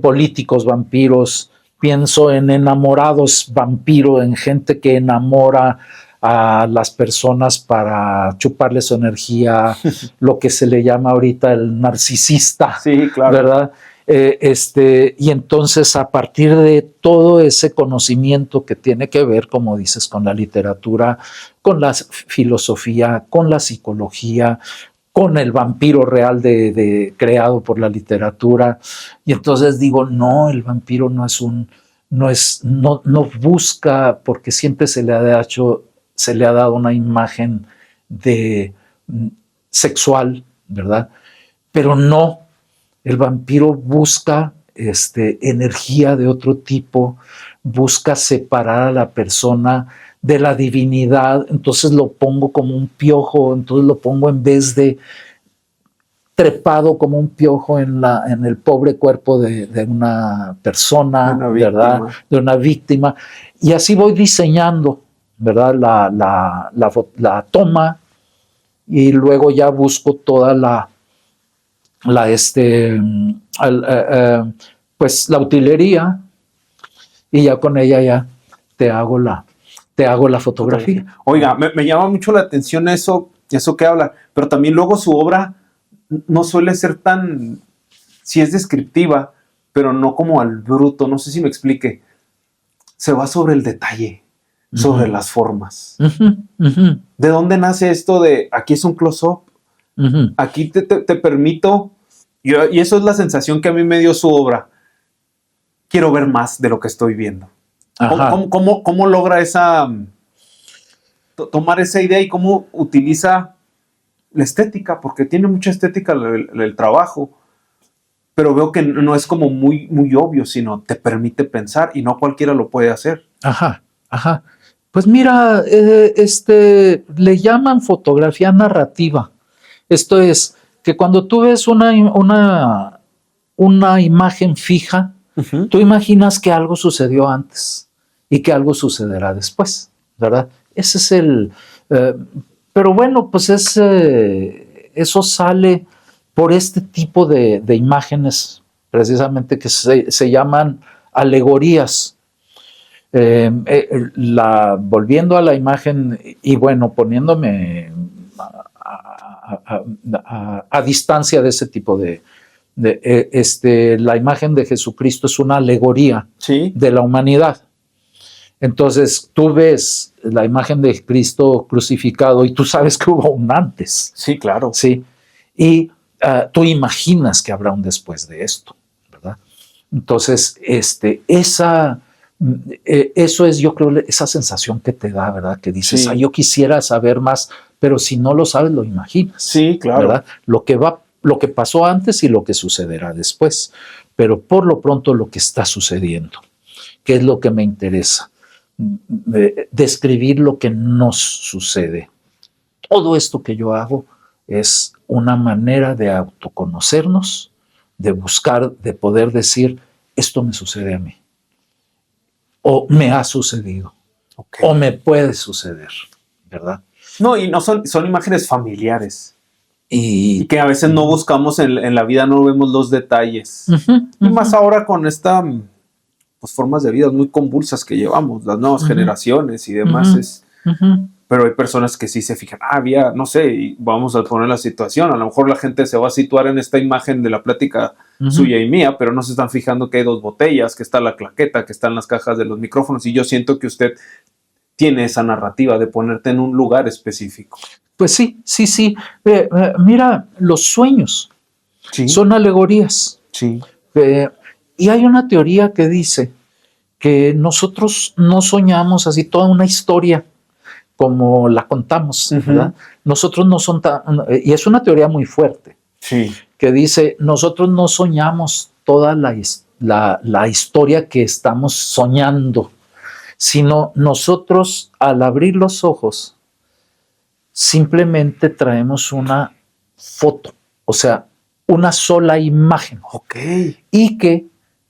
políticos vampiros, pienso en enamorados vampiro, en gente que enamora a las personas para chuparle su energía, lo que se le llama ahorita el narcisista, Sí, claro. ¿verdad? Y entonces a partir de todo ese conocimiento que tiene que ver, como dices, con la literatura, con la filosofía, con la psicología, con el vampiro real creado por la literatura, y entonces digo, no, el vampiro no busca, porque siempre se le ha dado una imagen de sexual, ¿verdad? Pero no, el vampiro busca energía de otro tipo, busca separar a la persona de la divinidad, entonces lo pongo como un piojo, entonces lo pongo en vez de trepado como un piojo en el pobre cuerpo de una persona, ¿verdad? De una víctima. Y así voy diseñando, ¿verdad? La toma, y luego ya busco toda pues la utilería, y ya con ella ya te hago la fotografía. Oiga, me llama mucho la atención eso que habla, pero también luego su obra no suele ser tan, sí es descriptiva, pero no como al bruto, no sé si me explique. Se va sobre el detalle, sobre las formas. ¿De dónde nace esto de aquí es un close-up? Aquí te permito, y eso es la sensación que a mí me dio su obra. Quiero ver más de lo que estoy viendo. ¿Cómo logra tomar esa idea y cómo utiliza la estética? Porque tiene mucha estética el trabajo, pero veo que no es como muy, muy obvio, sino te permite pensar y no cualquiera lo puede hacer. Pues mira, le llaman fotografía narrativa. Esto es que cuando tú ves una imagen fija, tú imaginas que algo sucedió antes y que algo sucederá después, ¿verdad? Ese es pero bueno, pues eso sale por este tipo de imágenes, precisamente, que se llaman alegorías. Volviendo a la imagen, y bueno, poniéndome a distancia de ese tipo la imagen de Jesucristo es una alegoría de la humanidad. Entonces tú ves la imagen de Cristo crucificado y tú sabes que hubo un antes. Sí, claro. Sí. Y tú imaginas que habrá un después de esto, ¿verdad? Entonces, eso es, yo creo, esa sensación que te da, ¿verdad? Que dices, yo quisiera saber más, pero si no lo sabes, lo imaginas. Sí, claro. ¿Verdad? Lo que pasó antes y lo que sucederá después. Pero por lo pronto lo que está sucediendo, que es lo que me interesa. Describir lo que nos sucede. Todo esto que yo hago es una manera de autoconocernos, de buscar, de poder decir, esto me sucede a mí, o me ha sucedido, o me puede suceder, ¿verdad? No, y no son imágenes familiares. Y que a veces no buscamos en la vida, no vemos los detalles. Y más ahora con esta pues, formas de vida muy convulsas que llevamos, las nuevas generaciones y demás. Pero hay personas que sí se fijan, había, no sé, y vamos a poner la situación, a lo mejor la gente se va a situar en esta imagen de la plática suya y mía, pero no se están fijando que hay 2 botellas, que está la claqueta, que están las cajas de los micrófonos, y yo siento que usted tiene esa narrativa de ponerte en un lugar específico. Pues sí. Mira, los sueños son alegorías. Sí. Y hay una teoría que dice que nosotros no soñamos así toda una historia como la contamos, ¿verdad? Nosotros no son y es una teoría muy fuerte, que dice, nosotros no soñamos toda la historia que estamos soñando, sino nosotros al abrir los ojos simplemente traemos una foto, o sea, una sola imagen. Y que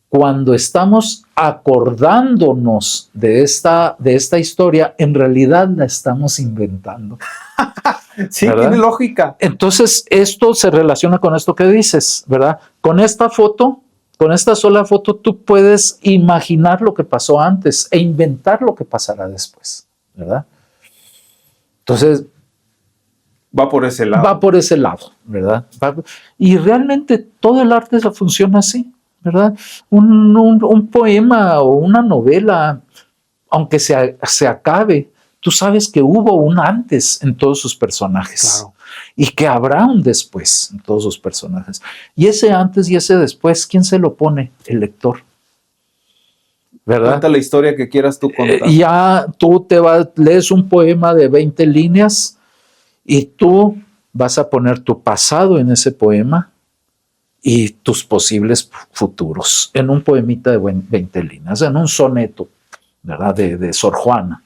cuando estamos acordándonos de esta historia, en realidad la estamos inventando. Sí, ¿verdad? Tiene lógica. Entonces, esto se relaciona con esto que dices, ¿verdad? Con esta foto, Con esta sola foto tú puedes imaginar lo que pasó antes e inventar lo que pasará después, ¿verdad? Entonces, Va por ese lado. va por ese lado, ¿verdad? Y realmente todo el arte funciona así, ¿verdad? Un poema o una novela, aunque se acabe, tú sabes que hubo un antes en todos sus personajes. Claro. Y que habrá un después en todos sus personajes. Y ese antes y ese después, ¿quién se lo pone? El lector. ¿Verdad? Cuenta la historia que quieras tú contar. Ya tú lees un poema de 20 líneas y tú vas a poner tu pasado en ese poema y tus posibles futuros en un poemita de 20 líneas, en un soneto, ¿verdad? De Sor Juana.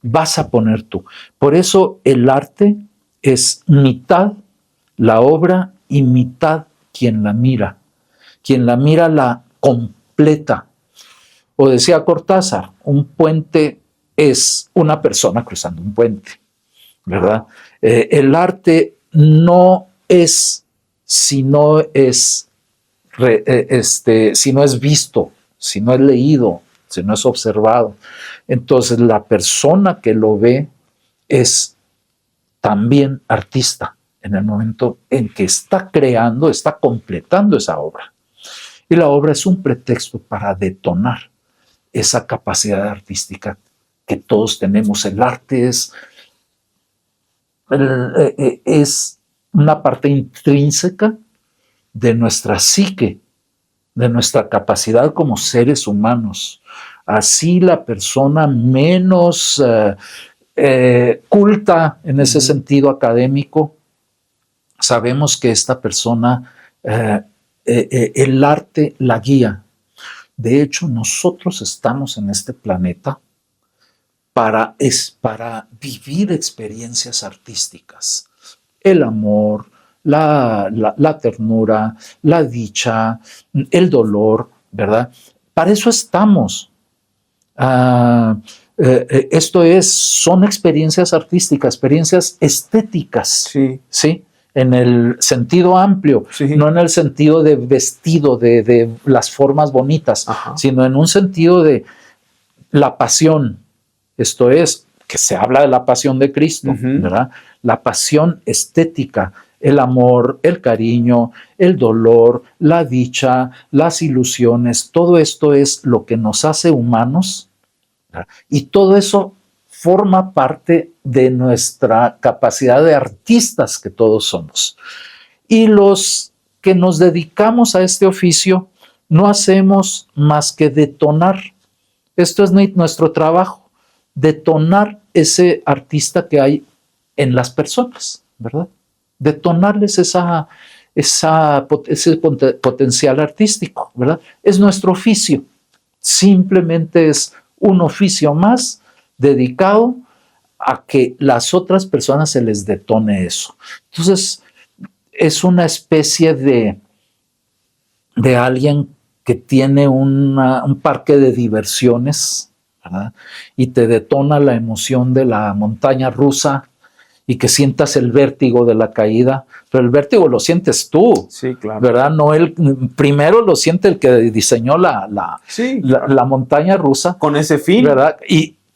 Vas a poner tú. Por eso el arte es mitad la obra y mitad quien la mira. Quien la mira la completa. O decía Cortázar, un puente es una persona cruzando un puente, ¿verdad? El arte no es si no es, si no es visto, si no es leído, si no es observado. Entonces la persona que lo ve es también artista en el momento en que está creando, está completando esa obra. Y la obra es un pretexto para detonar esa capacidad artística que todos tenemos. El arte es una parte intrínseca de nuestra psique, de nuestra capacidad como seres humanos. Así la persona menos culta en ese sentido académico, sabemos que esta persona, el arte la guía. De hecho, nosotros estamos en este planeta para vivir experiencias artísticas. El amor, la ternura, la dicha, el dolor, ¿verdad? Para eso estamos. Son experiencias artísticas, experiencias estéticas, Sí. ¿sí? En el sentido amplio, Sí. no en el sentido de vestido, de las formas bonitas, Ajá. sino en un sentido de la pasión. Esto es, que se habla de la pasión de Cristo, ¿verdad? La pasión estética, el amor, el cariño, el dolor, la dicha, las ilusiones, todo esto es lo que nos hace humanos, ¿verdad? Y todo eso forma parte de nuestra capacidad de artistas que todos somos. Y los que nos dedicamos a este oficio no hacemos más que detonar. Esto es nuestro trabajo, detonar ese artista que hay en las personas, ¿verdad? Detonarles ese potencial artístico, ¿verdad? Es nuestro oficio. Simplemente es un oficio más dedicado a que las otras personas se les detone eso. Entonces, es una especie de alguien que tiene un parque de diversiones, ¿verdad? Y te detona la emoción de la montaña rusa y que sientas el vértigo de la caída, pero el vértigo lo sientes tú, sí, claro. ¿verdad? No primero lo siente el que diseñó la montaña rusa. Con ese fin. ¿Verdad?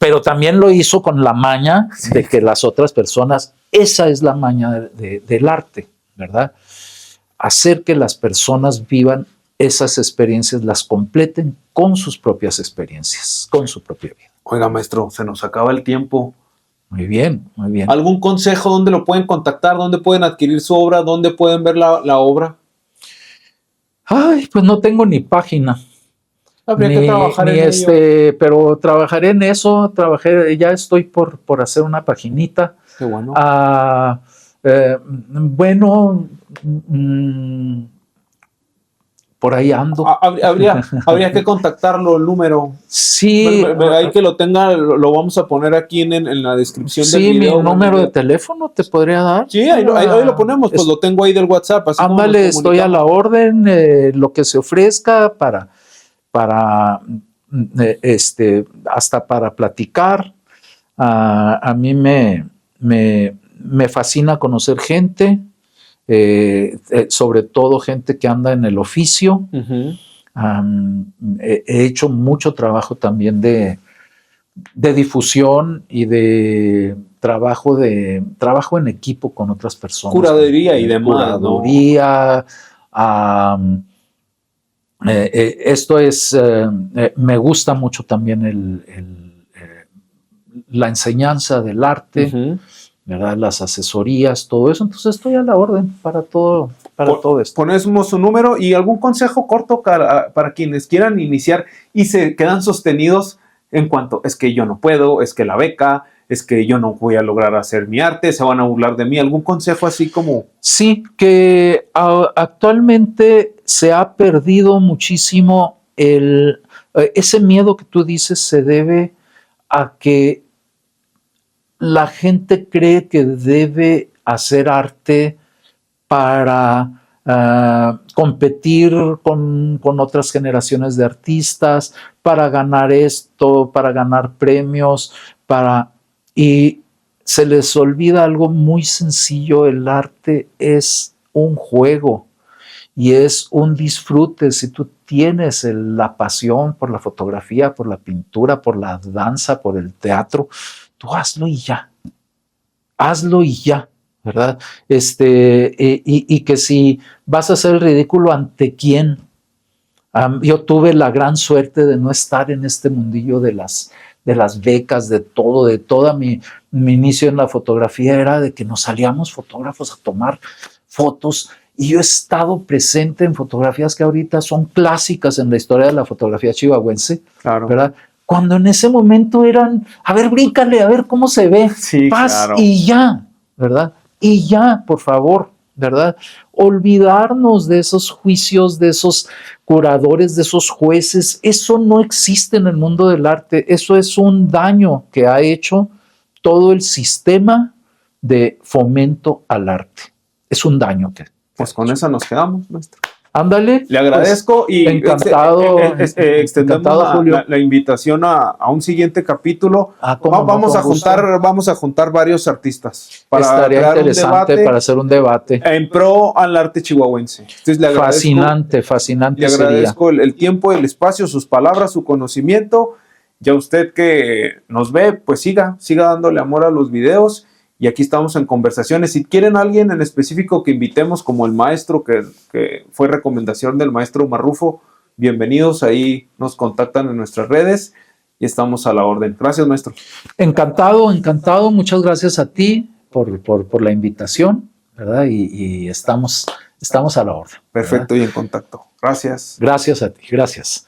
Pero también lo hizo con la maña de que las otras personas, esa es la maña del arte, ¿verdad? Hacer que las personas vivan esas experiencias, las completen con sus propias experiencias, con su propia vida. Oiga, maestro, se nos acaba el tiempo. Muy bien, muy bien. ¿Algún consejo? ¿Dónde lo pueden contactar? ¿Dónde pueden adquirir su obra? ¿Dónde pueden ver la obra? Ay, pues no tengo ni página. Habría que trabajar en ello. Pero trabajaré en eso, ya estoy por hacer una paginita. Qué bueno. Bueno, por ahí ando. Habría que contactarlo, el número. Sí. Ahí que lo tenga, lo vamos a poner aquí en la descripción del video. Sí, mi número de teléfono te podría dar. Sí, ahí lo ponemos, pues lo tengo ahí del WhatsApp. Ándale, estoy a la orden, lo que se ofrezca para hasta para platicar. A mí me fascina conocer gente, sobre todo gente que anda en el oficio. He hecho mucho trabajo también de difusión y de trabajo en equipo con otras personas. Curaduría y demás, Curaduría. Esto es, me gusta mucho también la enseñanza del arte, ¿verdad? Las asesorías, todo eso. Entonces estoy a la orden para todo esto. Ponemos un número y algún consejo corto para quienes quieran iniciar y se quedan sostenidos en cuanto, es que yo no puedo, es que la beca, es que yo no voy a lograr hacer mi arte, se van a burlar de mí. ¿Algún consejo así como? Sí, que actualmente se ha perdido muchísimo ese miedo que tú dices se debe a que la gente cree que debe hacer arte para competir con otras generaciones de artistas, para ganar esto, para ganar premios, y se les olvida algo muy sencillo: el arte es un juego y es un disfrute. Si tú tienes la pasión por la fotografía, por la pintura, por la danza, por el teatro, tú hazlo y ya. Hazlo y ya, ¿verdad? Y que si vas a hacer el ridículo, ¿ante quién? Yo tuve la gran suerte de no estar en este mundillo de las becas, de toda mi inicio en la fotografía era de que nos salíamos fotógrafos a tomar fotos, y yo he estado presente en fotografías que ahorita son clásicas en la historia de la fotografía chihuahuense, Claro. ¿verdad? Cuando en ese momento eran, a ver, bríncale, a ver cómo se ve, Sí, paz, claro. y ya, ¿verdad? Y ya, por favor, ¿verdad? Olvidarnos de esos juicios, de esos curadores, de esos jueces. Eso no existe en el mundo del arte. Eso es un daño que ha hecho todo el sistema de fomento al arte. Es un daño que... Pues con esa nos quedamos, maestro. Ándale. Le agradezco pues, y encantado, extendemos la invitación a un siguiente capítulo. Vamos a juntar varios artistas para estaría crear interesante para hacer un debate en pro al arte chihuahuense. Entonces, le agradezco, fascinante le agradezco el tiempo, el espacio, sus palabras, su conocimiento. Ya usted que nos ve, pues siga dándole amor a los videos. Y aquí estamos en conversaciones. Si quieren a alguien en específico que invitemos, como el maestro, que fue recomendación del maestro Marrufo, bienvenidos. Ahí nos contactan en nuestras redes y estamos a la orden. Gracias, maestro. Encantado. Muchas gracias a ti por la invitación, ¿verdad? Y estamos a la orden. Perfecto, ¿verdad? Y en contacto. Gracias. Gracias a ti. Gracias.